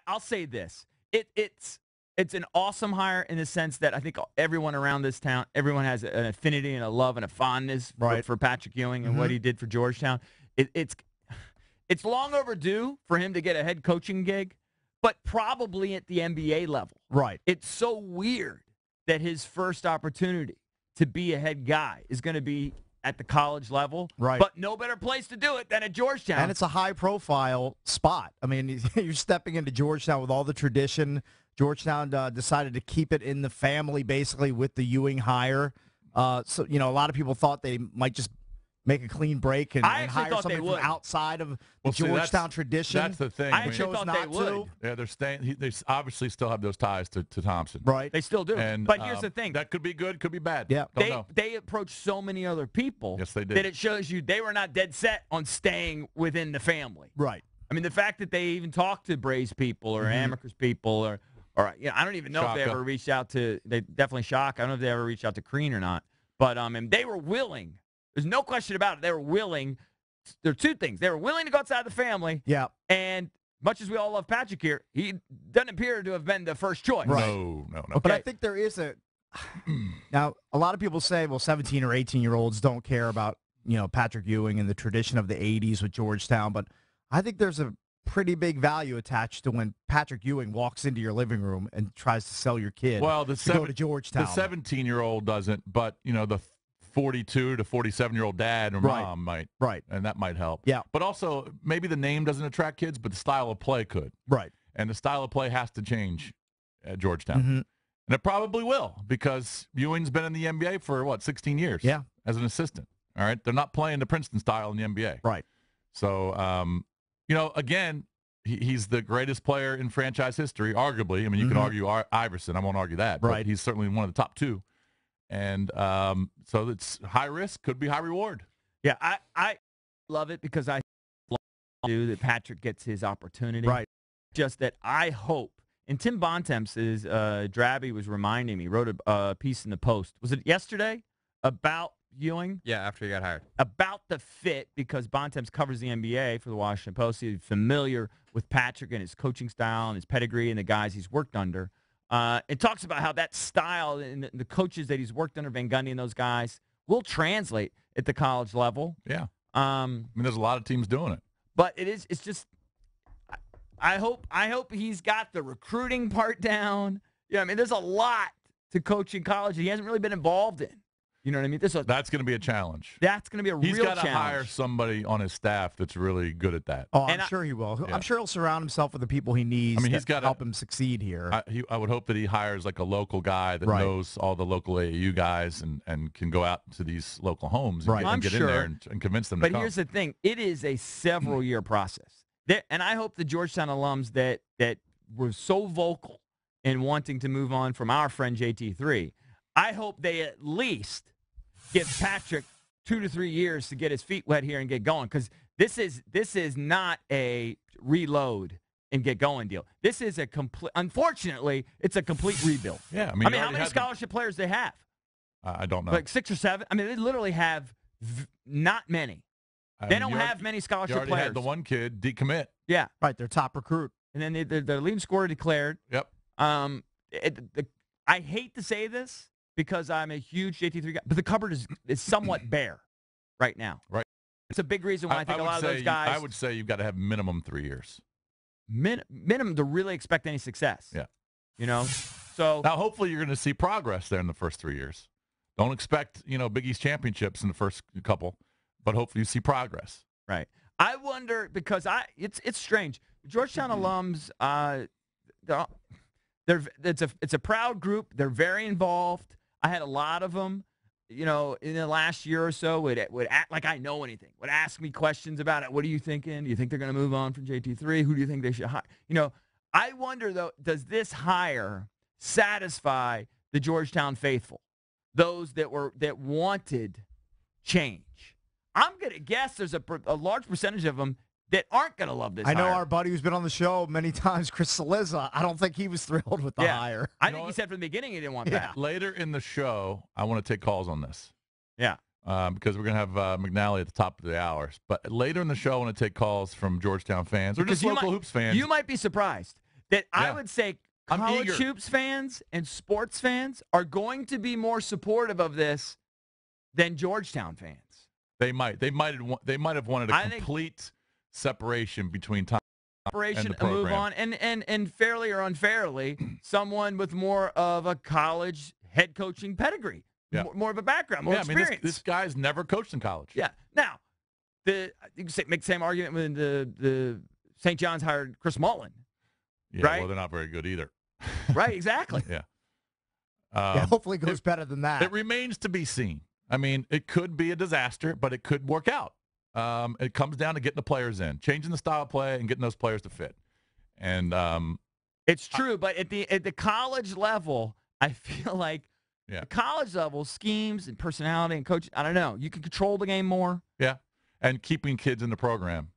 I'll say this. It's an awesome hire in the sense that I think everyone around this town, everyone has an affinity and a love and a fondness for Patrick Ewing and what he did for Georgetown. It's long overdue for him to get a head coaching gig, but probably at the NBA level. Right. It's so weird that his first opportunity to be a head guy is going to be at the college level. Right. But no better place to do it than at Georgetown. And it's a high-profile spot. I mean, you're stepping into Georgetown with all the tradition. Georgetown decided to keep it in the family, basically, with the Ewing hire. So, a lot of people thought they might just make a clean break and hire somebody from outside of the Georgetown tradition. That's the thing. I actually thought they would. Yeah, they're staying. They obviously still have those ties to Thompson. Right. They still do. But here's the thing. That could be good, could be bad. Yeah. They approached so many other people. Yes, they did. That it shows you they were not dead set on staying within the family. Right. I mean, the fact that they even talked to Braves people or Amicus people or I don't even know if they ever reached out to. They definitely Shock. I don't know if they ever reached out to Crean or not. But and they were willing. There's no question about it. They were willing. There are two things. They were willing to go outside the family. Yeah. And much as we all love Patrick here, he doesn't appear to have been the first choice. Right. No. Okay. But I think there is now, a lot of people say, well, 17 or 18-year-olds don't care about, Patrick Ewing and the tradition of the 80s with Georgetown. But I think there's a pretty big value attached to when Patrick Ewing walks into your living room and tries to sell your kid to go to Georgetown. The 17-year-old doesn't, but, the 42 to 47-year-old dad or mom might. Right. And that might help. Yeah. But also, maybe the name doesn't attract kids, but the style of play could. Right. And the style of play has to change at Georgetown. Mm-hmm. And it probably will because Ewing's been in the NBA for, 16 years as an assistant. All right? They're not playing the Princeton style in the NBA. Right. So, again, he's the greatest player in franchise history, arguably. I mean, you can argue Iverson. I won't argue that. Right. But he's certainly one of the top two. And so it's high risk, could be high reward. Yeah, I love it because I do that Patrick gets his opportunity. Right. Just that I hope, and Tim Bontemps is, Drabby was reminding me, wrote a piece in the Post. Was it yesterday? About Ewing? Yeah, after he got hired. About the fit, because Bontemps covers the NBA for the Washington Post. He's familiar with Patrick and his coaching style and his pedigree and the guys he's worked under. It talks about how that style and the coaches that he's worked under, Van Gundy and those guys, will translate at the college level. Yeah. I mean, there's a lot of teams doing it. But it's just I hope he's got the recruiting part down. Yeah, I mean, there's a lot to coaching college that he hasn't really been involved in. You know what I mean? That's going to be a challenge. That's going to be a real challenge. He's got to hire somebody on his staff that's really good at that. Oh, I'm sure he will. Yeah. I'm sure he'll surround himself with the people he needs he's got to help him succeed here. I would hope that he hires like a local guy that knows all the local AAU guys and can go out to these local homes and get in there and convince them to come. But here's the thing. It is a several-year process. And I hope the Georgetown alums that were so vocal in wanting to move on from our friend JT3, I hope they at least give Patrick 2 to 3 years to get his feet wet here and get going, because this is not a reload and get going deal. This is a complete. Unfortunately, it's a complete rebuild. Yeah, I mean how many scholarship players they have? I don't know. Like 6 or 7. I mean, they literally have not many. They don't have many scholarship players. You already had the one kid decommit. Yeah, right. Their top recruit, and then their leading scorer declared. Yep. I hate to say this, because I'm a huge JT3 guy, but the cupboard is somewhat bare right now. Right. It's a big reason why I think a lot of those guys. I would say you've got to have minimum 3 years. Minimum to really expect any success. Yeah. So now hopefully you're going to see progress there in the first 3 years. Don't expect, Big East championships in the first couple, but hopefully you see progress. Right. I wonder, because it's strange. Georgetown alums, it's a proud group. They're very involved. I had a lot of them, in the last year or so would act like I know anything, would ask me questions about it. What are you thinking? Do you think they're going to move on from JT3? Who do you think they should hire? I wonder, though, does this hire satisfy the Georgetown faithful, those that wanted change? I'm going to guess there's a large percentage of them that aren't going to love this I know hire. Our buddy who's been on the show many times, Chris Saliza, I don't think he was thrilled with the hire. I think he said from the beginning he didn't want that. Later in the show, I want to take calls on this. Yeah. Because we're going to have McNally at the top of the hour. But later in the show, I want to take calls from Georgetown fans or just local hoops fans. You might be surprised. that I would say college hoops fans and sports fans are going to be more supportive of this than Georgetown fans. They might have wanted a complete separation between time and the program. Move on, and fairly or unfairly, someone with more of a college head coaching pedigree, more of a background, more experience. I mean, this guy's never coached in college. Yeah. Now, you can make the same argument when the St. John's hired Chris Mullen. Yeah, right? Well, they're not very good either. Right, exactly. Yeah. Hopefully it goes better than that. It remains to be seen. I mean, it could be a disaster, but it could work out. It comes down to getting the players in, changing the style of play, and getting those players to fit. And it's true, but at the college level, I feel like the college level schemes and personality and coach. I don't know. You can control the game more. Yeah, and keeping kids in the program